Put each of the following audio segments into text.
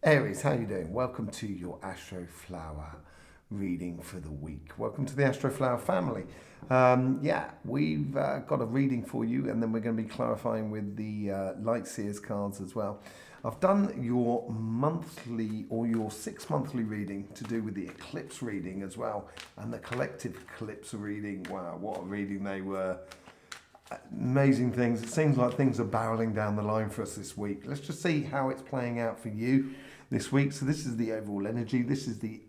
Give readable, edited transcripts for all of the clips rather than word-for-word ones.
Aries, how you doing? Welcome to your Astroflower reading for the week. Welcome to the Astroflower family. We've got a reading for you, and then we're going to be clarifying with the Light Seers cards as well. I've done your monthly or your 6 monthly reading to do with the eclipse reading as well, and the collective eclipse reading. Wow, what a reading they were! Amazing things. It seems like things are barreling down the line for us this week. Let's just see how it's playing out for you this week. So this is the overall energy. This is the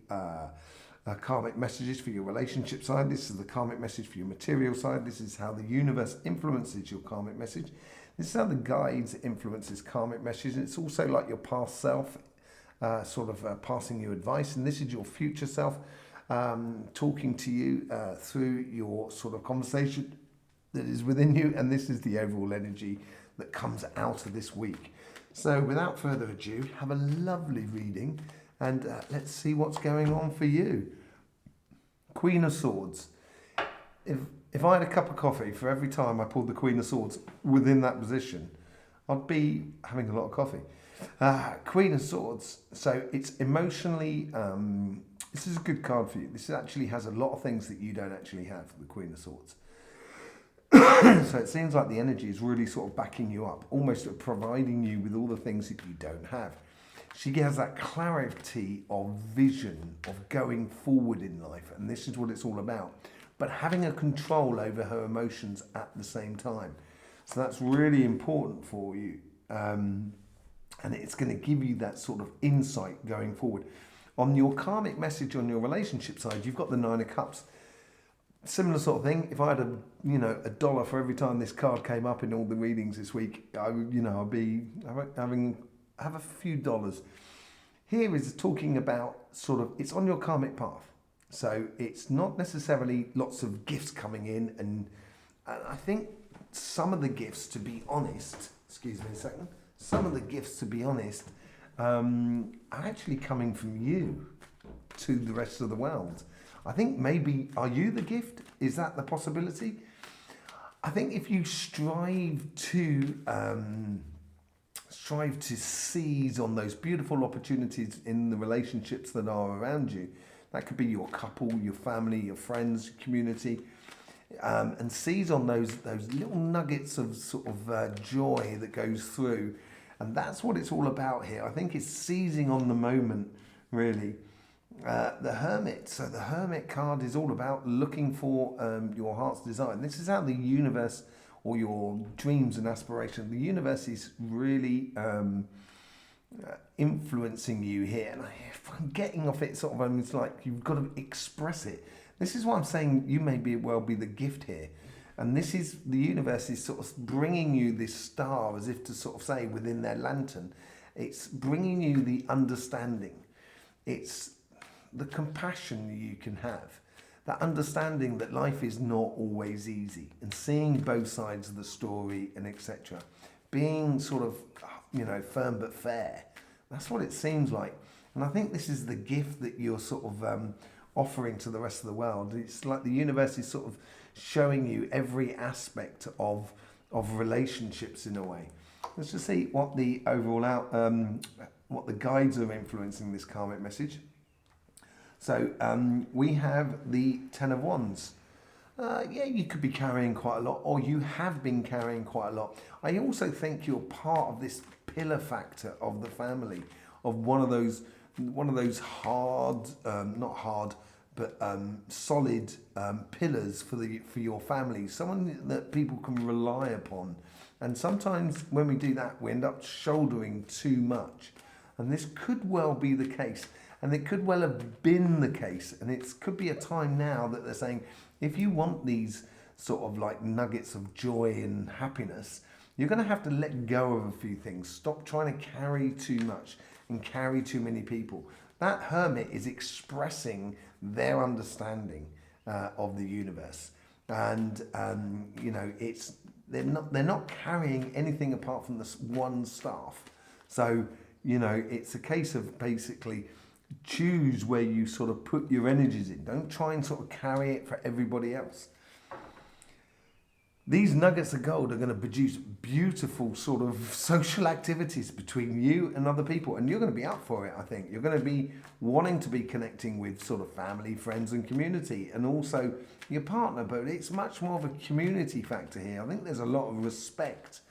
karmic messages for your relationship side. This is the karmic message for your material side. This is how the universe influences your karmic message. This is how the guides influences karmic message. And it's also like your past self passing you advice. And this is your future self talking to you through your sort of conversation that is within you, and this is the overall energy that comes out of this week. So without further ado, have a lovely reading, and let's see what's going on for you. Queen of Swords. If I had a cup of coffee for every time I pulled the Queen of Swords within that position, I'd be having a lot of coffee. Queen of Swords. So it's emotionally, this is a good card for you. This actually has a lot of things that you don't actually have, the Queen of Swords. So it seems like the energy is really sort of backing you up, almost providing you with all the things that you don't have. She has that clarity of vision of going forward in life, and this is what it's all about. But having a control over her emotions at the same time. So that's really important for you. And it's going to give you that sort of insight going forward. On your karmic message on your relationship side, you've got the Nine of Cups. Similar sort of thing. If I had a dollar for every time this card came up in all the readings this week, I'd be have a few dollars. Here is talking about sort of it's on your karmic path, so it's not necessarily lots of gifts coming in, and I think some of the gifts, to be honest, excuse me a second, some of the gifts, to be honest, are actually coming from you to the rest of the world. I think maybe, are you the gift? Is that the possibility? I think if you strive to seize on those beautiful opportunities in the relationships that are around you, that could be your couple, your family, your friends, your community, and seize on those little nuggets of sort of joy that goes through, and that's what it's all about here. I think it's seizing on the moment, really. The Hermit. So the Hermit card is all about looking for your heart's desire. And this is how the universe, or your dreams and aspirations, the universe is really influencing you here. And if I'm getting off it, sort of, it's like you've got to express it. This is why I'm saying you may well be the gift here. And this is, the universe is sort of bringing you this star, as if to sort of say within their lantern, it's bringing you the understanding. It's the compassion you can have, that understanding that life is not always easy, and seeing both sides of the story, and etc. Being sort of, firm but fair. That's what it seems like. And I think this is the gift that you're sort of offering to the rest of the world. It's like the universe is sort of showing you every aspect of relationships in a way. Let's just see what the overall what the guides are influencing this karmic message. So we have the Ten of Wands. You could be carrying quite a lot, or you have been carrying quite a lot. I also think you're part of this pillar factor of the family, of one of those hard, not hard, but solid pillars for your family. Someone that people can rely upon. And sometimes when we do that, we end up shouldering too much. And this could well be the case. And it could well have been the case. And it could be a time now that they're saying, if you want these sort of like nuggets of joy and happiness, you're going to have to let go of a few things. Stop trying to carry too much and carry too many people. That Hermit is expressing their understanding of the universe. And, it's they're not carrying anything apart from this one staff. So, it's a case of basically choose where you sort of put your energies in. Don't try and sort of carry it for everybody else. these nuggets of gold are going to produce beautiful sort of social activities between you and other people, and you're going to be up for it. I think you're going to be wanting to be connecting with sort of family, friends and community, and also your partner, but it's much more of a community factor here. I think there's a lot of respect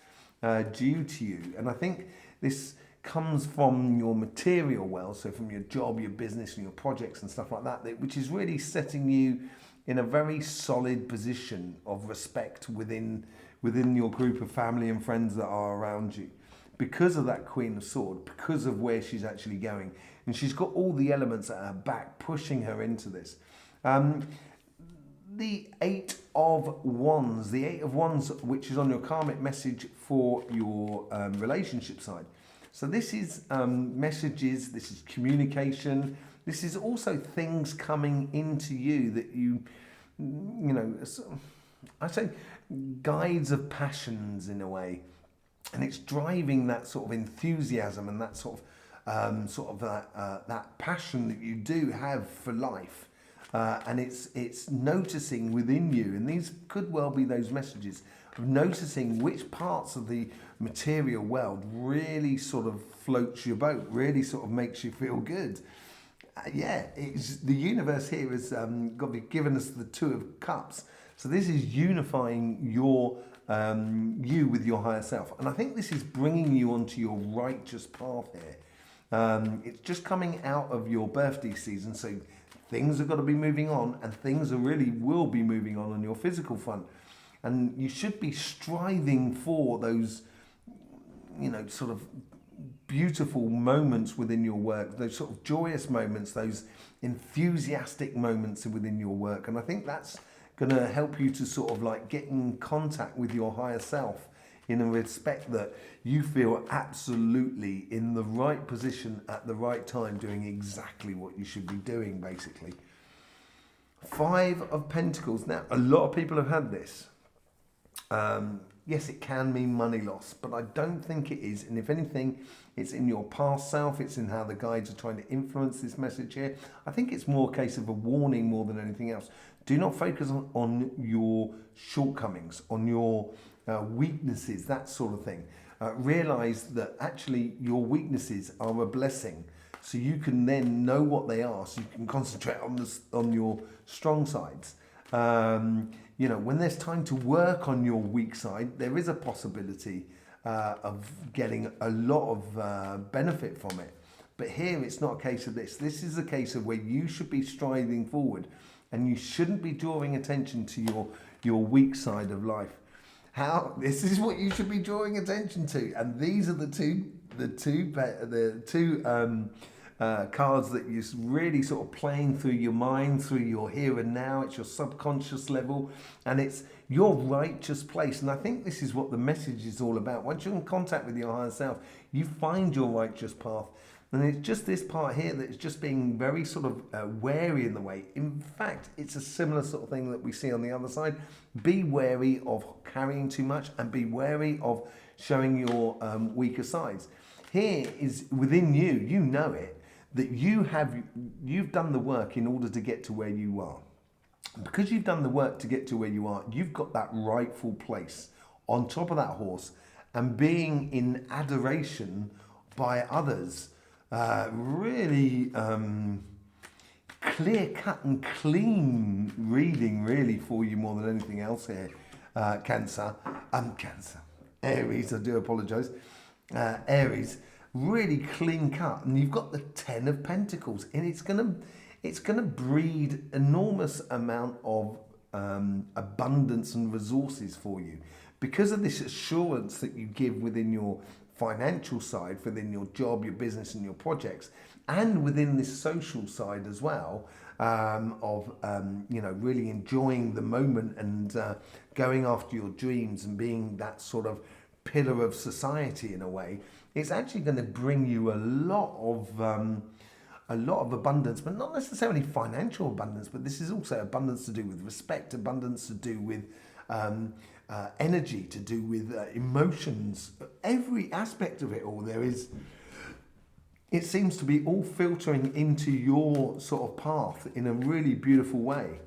due to you, and I think this comes from your material wealth, so from your job, your business and your projects and stuff like that, which is really setting you in a very solid position of respect within your group of family and friends that are around you, because of that Queen of Swords, because of where she's actually going, and she's got all the elements at her back pushing her into this. The Eight of Wands, which is on your karmic message for your relationship side. So this is messages, this is communication, this is also things coming into you that you know, I say guides of passions in a way, and it's driving that sort of enthusiasm and that sort of that passion that you do have for life, and it's noticing within you, and these could well be those messages of noticing which parts of the material world really sort of floats your boat, really sort of makes you feel good. It's the universe here has given us the Two of Cups, so this is unifying your you with your higher self, and I think this is bringing you onto your righteous path here. It's just coming out of your birthday season, so things have got to be moving on, and things really will be moving on your physical front, and you should be striving for those, sort of beautiful moments within your work, those sort of joyous moments, those enthusiastic moments within your work. And I think that's going to help you to sort of like get in contact with your higher self in a respect that you feel absolutely in the right position at the right time, doing exactly what you should be doing, basically. Five of Pentacles. Now, a lot of people have had this. Yes, it can mean money loss, but I don't think it is. And if anything, it's in your past self. It's in how the guides are trying to influence this message here. I think it's more a case of a warning more than anything else. Do not focus on your shortcomings, on your weaknesses, that sort of thing. Realize that actually your weaknesses are a blessing. So you can then know what they are, so you can concentrate on your strong sides. When there's time to work on your weak side, there is a possibility of getting a lot of benefit from it. But here it's not a case of this. This is a case of where you should be striding forward, and you shouldn't be drawing attention to your weak side of life. This is what you should be drawing attention to, and these are the two cards that you're really sort of playing through your mind, through your here and now. It's your subconscious level, and it's your righteous place. And I think this is what the message is all about. Once you're in contact with your higher self, you find your righteous path. And it's just this part here that's just being very sort of wary in the way. In fact, it's a similar sort of thing that we see on the other side. Be wary of carrying too much, and be wary of showing your weaker sides. Here is within you, you know it, that you've done the work in order to get to where you are. Because you've done the work to get to where you are, you've got that rightful place on top of that horse, and being in adoration by others. Really clear cut and clean reading really for you more than anything else here, Cancer. Aries, I do apologise. Aries, really clean cut, and you've got the Ten of Pentacles, and it's gonna breed enormous amount of abundance and resources for you because of this assurance that you give within your financial side, within your job, your business and your projects, and within this social side as well, of really enjoying the moment and going after your dreams and being that sort of pillar of society in a way. It's actually going to bring you a lot of abundance, but not necessarily financial abundance, but this is also abundance to do with respect, abundance to do with energy, to do with emotions. Every aspect of it all, it seems to be all filtering into your sort of path in a really beautiful way.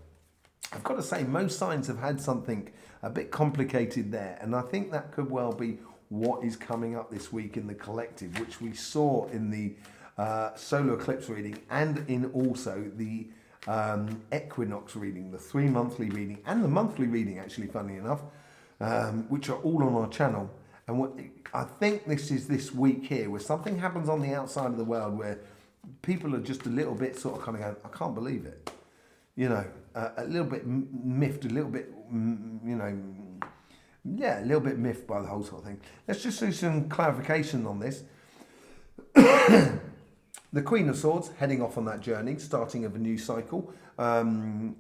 I've got to say, most signs have had something a bit complicated there, and I think that could well be what is coming up this week in the collective, which we saw in the solar eclipse reading and in also the equinox reading, the 3 monthly reading and the monthly reading, actually, funnily enough, which are all on our channel. And what I think this is this week here, where something happens on the outside of the world where people are just a little bit sort of kind of going, I can't believe it. You know, a little bit miffed, a little bit, you know, yeah, a little bit miffed by the whole sort of thing. Let's just do some clarification on this. The Queen of Swords heading off on that journey, starting of a new cycle,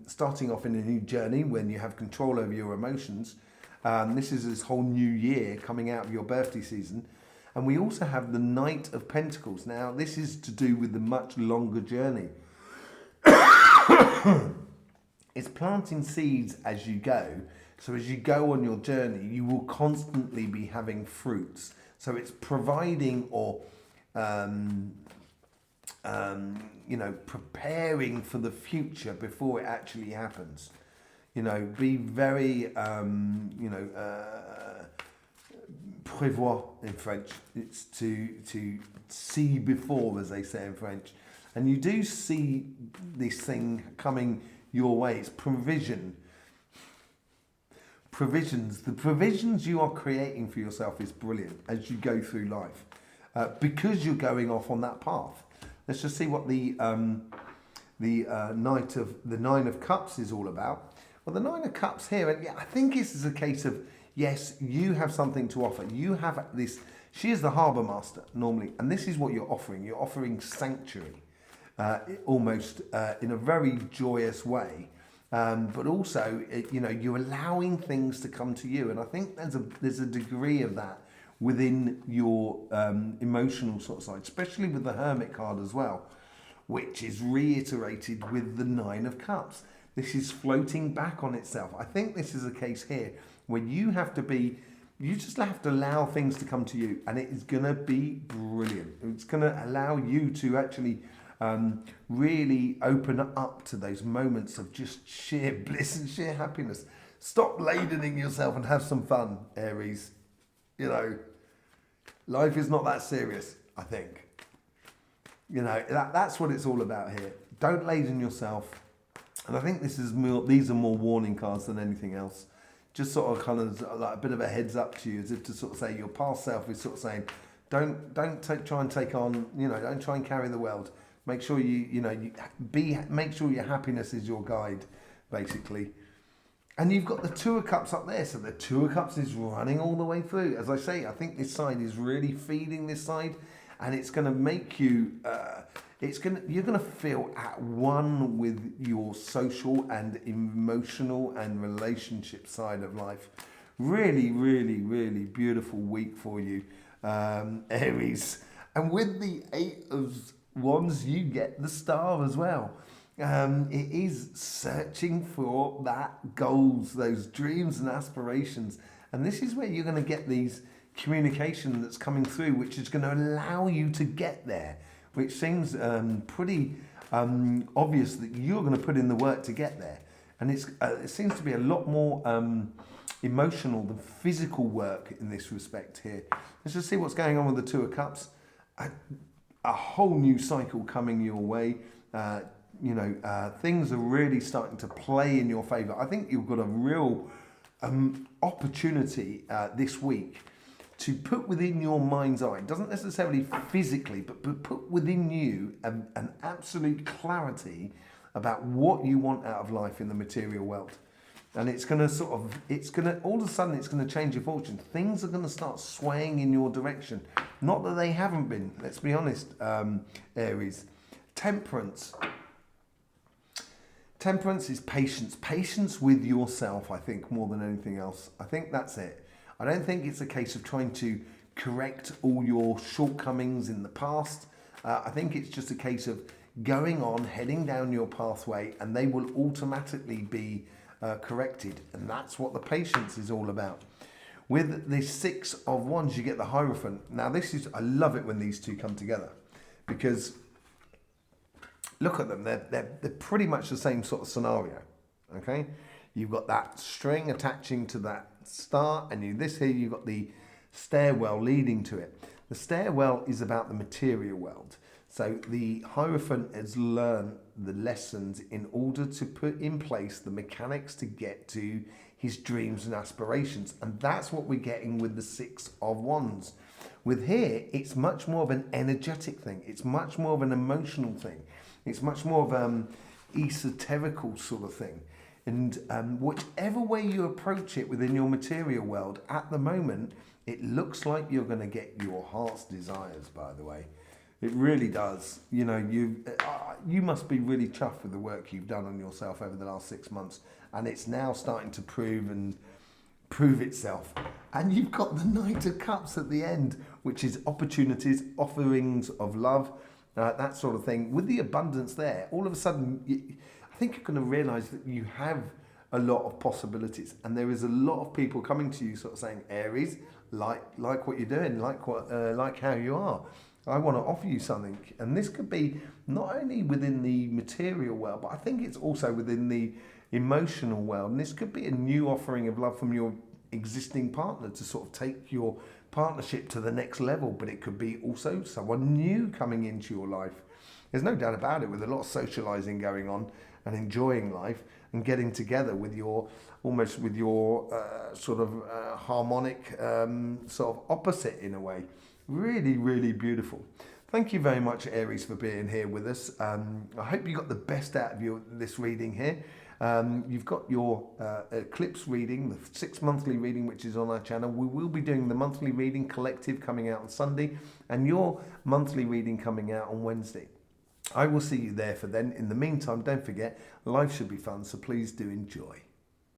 starting off in a new journey when you have control over your emotions. This is this whole new year coming out of your birthday season. And we also have the Knight of Pentacles. Now, this is to do with the much longer journey. It's planting seeds as you go. So as you go on your journey, you will constantly be having fruits. So it's providing or, you know, preparing for the future before it actually happens. You know, be very, you know, prévoir in French. It's to see before, as they say in French. And you do see this thing coming your way. It's provision. Provisions. The provisions you are creating for yourself is brilliant as you go through life, because you're going off on that path. Let's just see what the Nine of Cups is all about. Well, the Nine of Cups here, and yeah, I think this is a case of, yes, you have something to offer. You have this. She is the harbour master normally, and this is what you're offering. You're offering sanctuary. Almost in a very joyous way, but also, you know, you're allowing things to come to you, and I think there's a degree of that within your emotional sort of side, especially with the Hermit card as well, which is reiterated with the Nine of Cups. This is floating back on itself. I think this is a case here where you just have to allow things to come to you, and it is going to be brilliant. It's going to allow you to actually really open up to those moments of just sheer bliss and sheer happiness. Stop ladening yourself and have some fun, Aries. You know, life is not that serious, I think. You know, that's what it's all about here. Don't laden yourself. And I think these are more warning cards than anything else. Just sort of kind of like a bit of a heads up to you, as if to sort of say your past self is sort of saying, don't try and take on, you know, don't try and carry the world. Make sure make sure your happiness is your guide, basically. And you've got the Two of Cups up there, so the Two of Cups is running all the way through. As I say, I think this side is really feeding this side, and it's going to make you. You're going to feel at one with your social and emotional and relationship side of life. Really, really, really beautiful week for you, Aries. And with the Eight of Wands, you get the Star as well. It is searching for that goals, those dreams and aspirations. And this is where you're going to get these communication that's coming through, which is going to allow you to get there, which seems pretty obvious that you're going to put in the work to get there. And it seems to be a lot more emotional than physical work in this respect here. Let's just see what's going on with the Two of Cups. A whole new cycle coming your way. Things are really starting to play in your favour. I think you've got a real opportunity this week to put within your mind's eye, doesn't necessarily physically, but put within you an absolute clarity about what you want out of life in the material world. And all of a sudden it's going to change your fortune. Things are going to start swaying in your direction. Not that they haven't been, let's be honest, Aries. Temperance. Temperance is patience. Patience with yourself, I think, more than anything else. I think that's it. I don't think it's a case of trying to correct all your shortcomings in the past. I think it's just a case of going on, heading down your pathway, and they will automatically be corrected. And that's what the patience is all about. With the Six of Wands, you get the Hierophant. Now, I love it when these two come together, because look at them. They're pretty much the same sort of scenario. Okay, you've got that string attaching to that star, and this here you've got the stairwell leading to it. The stairwell is about the material world. So the Hierophant has learned the lessons in order to put in place the mechanics to get to his dreams and aspirations. And that's what we're getting with the Six of Wands. With here, it's much more of an energetic thing. It's much more of an emotional thing. It's much more of an esoterical sort of thing. And whichever way you approach it within your material world, at the moment, it looks like you're going to get your heart's desires, by the way. It really does. You know, you must be really chuffed with the work you've done on yourself over the last 6 months. And it's now starting to prove itself. And you've got the Knight of Cups at the end, which is opportunities, offerings of love, that sort of thing. With the abundance there, all of a sudden, I think you're going to realise that you have a lot of possibilities, and there is a lot of people coming to you, sort of saying, Aries, like what you're doing, like how you are. I want to offer you something, and this could be not only within the material world, but I think it's also within the emotional world. And this could be a new offering of love from your existing partner to sort of take your partnership to the next level. But it could be also someone new coming into your life. There's no doubt about it, with a lot of socializing going on and enjoying life and getting together with your sort of harmonic sort of opposite in a way. Really, really beautiful. Thank you very much, Aries, for being here with us. I hope you got the best out of this reading here. You've got your eclipse reading, the 6 monthly reading, which is on our channel. We will be doing the monthly reading collective coming out on Sunday, and your monthly reading coming out on Wednesday. I will see you there for then. In the meantime, don't forget, life should be fun, so please do enjoy.